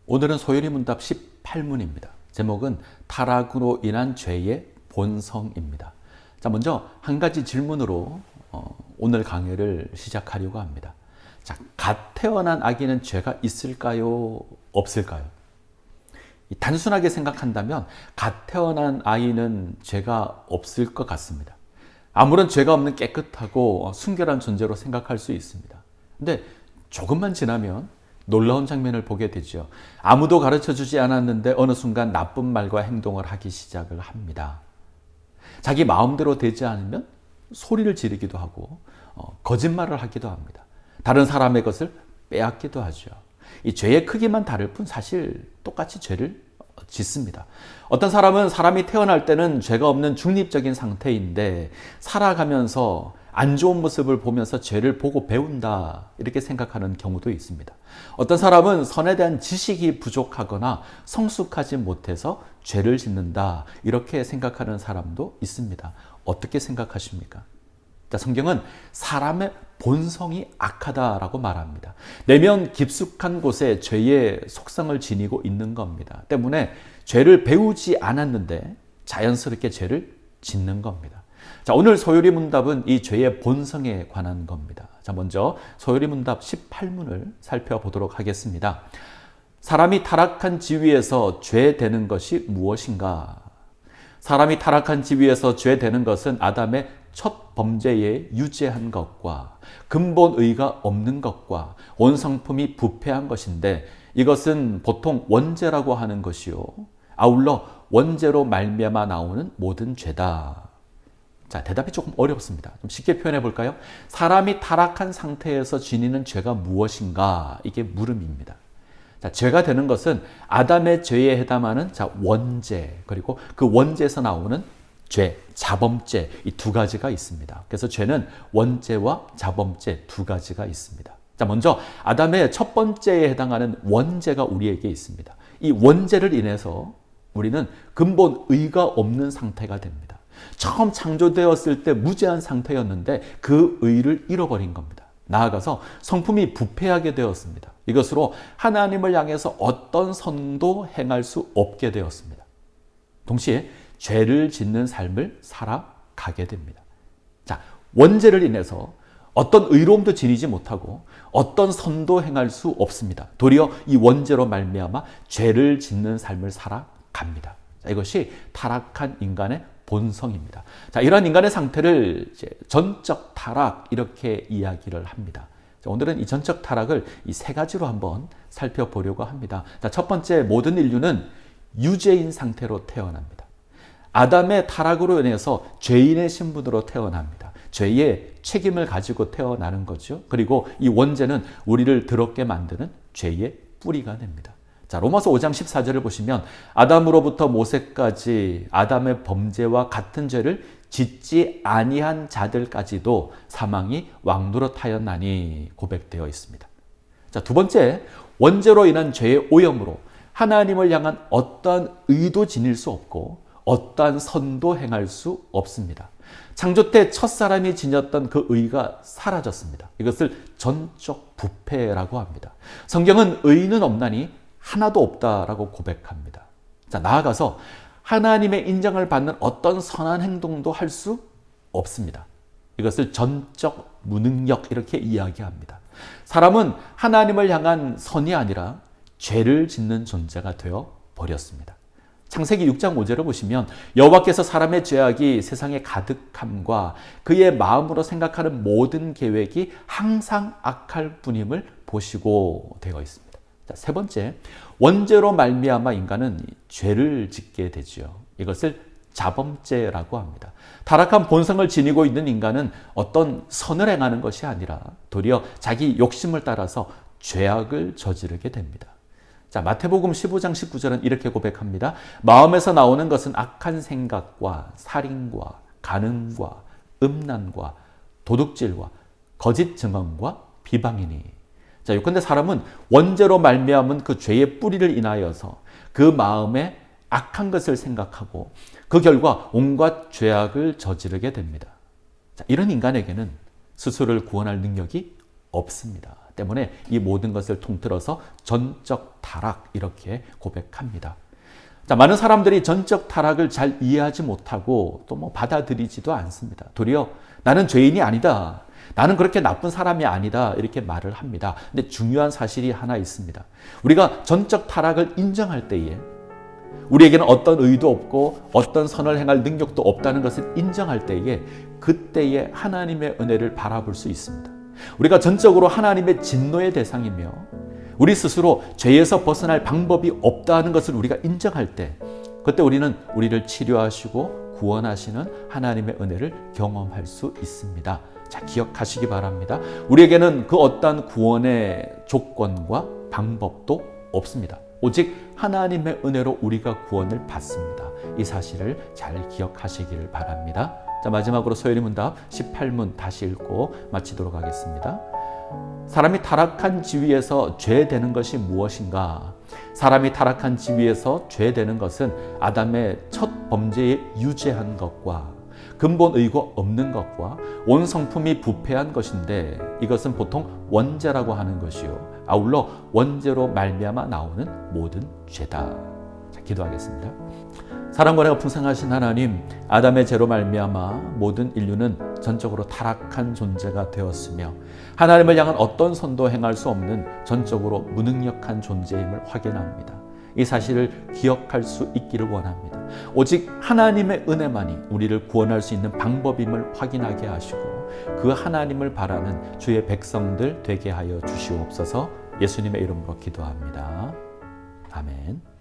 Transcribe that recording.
오늘은 소요리 문답 18문입니다. 제목은 타락으로 인한 죄의 본성입니다. 자, 먼저 한 가지 질문으로 오늘 강의를 시작하려고 합니다. 자, 갓 태어난 아기는 죄가 있을까요? 없을까요? 단순하게 생각한다면 갓 태어난 아이는 죄가 없을 것 같습니다. 아무런 죄가 없는 깨끗하고 순결한 존재로 생각할 수 있습니다. 근데 조금만 지나면 놀라운 장면을 보게 되죠. 아무도 가르쳐주지 않았는데 어느 순간 나쁜 말과 행동을 하기 시작을 합니다. 자기 마음대로 되지 않으면 소리를 지르기도 하고 거짓말을 하기도 합니다. 다른 사람의 것을 빼앗기도 하죠. 이 죄의 크기만 다를 뿐 사실 똑같이 죄를 짓습니다. 어떤 사람은 사람이 태어날 때는 죄가 없는 중립적인 상태인데 살아가면서 안 좋은 모습을 보면서 죄를 보고 배운다 이렇게 생각하는 경우도 있습니다. 어떤 사람은 선에 대한 지식이 부족하거나 성숙하지 못해서 죄를 짓는다 이렇게 생각하는 사람도 있습니다. 어떻게 생각하십니까? 자, 성경은 사람의 본성이 악하다라고 말합니다. 내면 깊숙한 곳에 죄의 속성을 지니고 있는 겁니다. 때문에 죄를 배우지 않았는데 자연스럽게 죄를 짓는 겁니다. 자, 오늘 소요리 문답은 이 죄의 본성에 관한 겁니다. 자, 먼저 소요리 문답 18문을 살펴보도록 하겠습니다. 사람이 타락한 지위에서 죄 되는 것이 무엇인가? 사람이 타락한 지위에서 죄 되는 것은 아담의 첫 범죄에 유죄한 것과 근본의가 없는 것과 원성품이 부패한 것인데 이것은 보통 원죄라고 하는 것이요. 아울러 원죄로 말미암아 나오는 모든 죄다. 자, 대답이 조금 어렵습니다. 좀 쉽게 표현해 볼까요? 사람이 타락한 상태에서 지니는 죄가 무엇인가? 이게 물음입니다. 자, 죄가 되는 것은 아담의 죄에 해당하는 원죄, 그리고 그 원죄에서 나오는 죄, 자범죄, 이 두 가지가 있습니다. 그래서 죄는 원죄와 자범죄 두 가지가 있습니다. 자, 먼저 아담의 첫 번째에 해당하는 원죄가 우리에게 있습니다. 이 원죄를 인해서 우리는 근본 의가 없는 상태가 됩니다. 처음 창조되었을 때 무죄한 상태였는데 그 의를 잃어버린 겁니다. 나아가서 성품이 부패하게 되었습니다. 이것으로 하나님을 향해서 어떤 선도 행할 수 없게 되었습니다. 동시에 죄를 짓는 삶을 살아가게 됩니다. 자, 원죄를 인해서 어떤 의로움도 지니지 못하고 어떤 선도 행할 수 없습니다. 도리어 이 원죄로 말미암아 죄를 짓는 삶을 살아갑니다. 자, 이것이 타락한 인간의 본성입니다. 자, 이러한 인간의 상태를 이제 전적 타락 이렇게 이야기를 합니다. 자, 오늘은 이 전적 타락을 이 세 가지로 한번 살펴보려고 합니다. 자, 첫 번째, 모든 인류는 유죄인 상태로 태어납니다. 아담의 타락으로 인해서 죄인의 신분으로 태어납니다. 죄의 책임을 가지고 태어나는 거죠. 그리고 이 원죄는 우리를 더럽게 만드는 죄의 뿌리가 됩니다. 자, 로마서 5장 14절을 보시면 아담으로부터 모세까지 아담의 범죄와 같은 죄를 짓지 아니한 자들까지도 사망이 왕노릇하였나니 고백되어 있습니다. 자, 두 번째, 원죄로 인한 죄의 오염으로 하나님을 향한 어떠한 의도 지닐 수 없고 어떠한 선도 행할 수 없습니다. 창조 때 첫사람이 지녔던 그 의가 사라졌습니다. 이것을 전적 부패라고 합니다. 성경은 의는 없나니 하나도 없다라고 고백합니다. 자, 나아가서 하나님의 인정을 받는 어떤 선한 행동도 할 수 없습니다. 이것을 전적 무능력 이렇게 이야기합니다. 사람은 하나님을 향한 선이 아니라 죄를 짓는 존재가 되어 버렸습니다. 창세기 6장 5절을 보시면 여호와께서 사람의 죄악이 세상에 가득함과 그의 마음으로 생각하는 모든 계획이 항상 악할 뿐임을 보시고 되어 있습니다. 자, 세 번째, 원죄로 말미암아 인간은 죄를 짓게 되죠. 이것을 자범죄라고 합니다. 타락한 본성을 지니고 있는 인간은 어떤 선을 행하는 것이 아니라 도리어 자기 욕심을 따라서 죄악을 저지르게 됩니다. 자, 마태복음 15장 19절은 이렇게 고백합니다. 마음에서 나오는 것은 악한 생각과 살인과 간음과 음란과 도둑질과 거짓 증언과 비방이니. 자, 요컨대 사람은 원죄로 말미암은 그 죄의 뿌리를 인하여서 그 마음에 악한 것을 생각하고 그 결과 온갖 죄악을 저지르게 됩니다. 자, 이런 인간에게는 스스로를 구원할 능력이 없습니다. 때문에 이 모든 것을 통틀어서 전적 타락 이렇게 고백합니다. 자, 많은 사람들이 전적 타락을 잘 이해하지 못하고 또 받아들이지도 않습니다. 도리어 나는 죄인이 아니다. 나는 그렇게 나쁜 사람이 아니다. 이렇게 말을 합니다. 근데 중요한 사실이 하나 있습니다. 우리가 전적 타락을 인정할 때에 우리에게는 어떤 의도 없고 어떤 선을 행할 능력도 없다는 것을 인정할 때에 그때에 하나님의 은혜를 바라볼 수 있습니다. 우리가 전적으로 하나님의 진노의 대상이며 우리 스스로 죄에서 벗어날 방법이 없다는 것을 우리가 인정할 때 그때 우리는 우리를 치료하시고 구원하시는 하나님의 은혜를 경험할 수 있습니다. 자, 기억하시기 바랍니다. 우리에게는 그 어떠한 구원의 조건과 방법도 없습니다. 오직 하나님의 은혜로 우리가 구원을 받습니다. 이 사실을 잘 기억하시기를 바랍니다. 자, 마지막으로 소연이 문답 18문 다시 읽고 마치도록 하겠습니다. 사람이 타락한 지위에서 죄되는 것이 무엇인가? 사람이 타락한 지위에서 죄되는 것은 아담의 첫 범죄에 유죄한 것과 근본 의고 없는 것과 온 성품이 부패한 것인데 이것은 보통 원죄라고 하는 것이요 아울러 원죄로 말미암아 나오는 모든 죄다. 자, 기도하겠습니다. 사랑과 은혜가 풍성하신 하나님, 아담의 죄로 말미암아 모든 인류는 전적으로 타락한 존재가 되었으며 하나님을 향한 어떤 선도 행할 수 없는 전적으로 무능력한 존재임을 확인합니다. 이 사실을 기억할 수 있기를 원합니다. 오직 하나님의 은혜만이 우리를 구원할 수 있는 방법임을 확인하게 하시고 그 하나님을 바라는 주의 백성들 되게 하여 주시옵소서. 예수님의 이름으로 기도합니다. 아멘.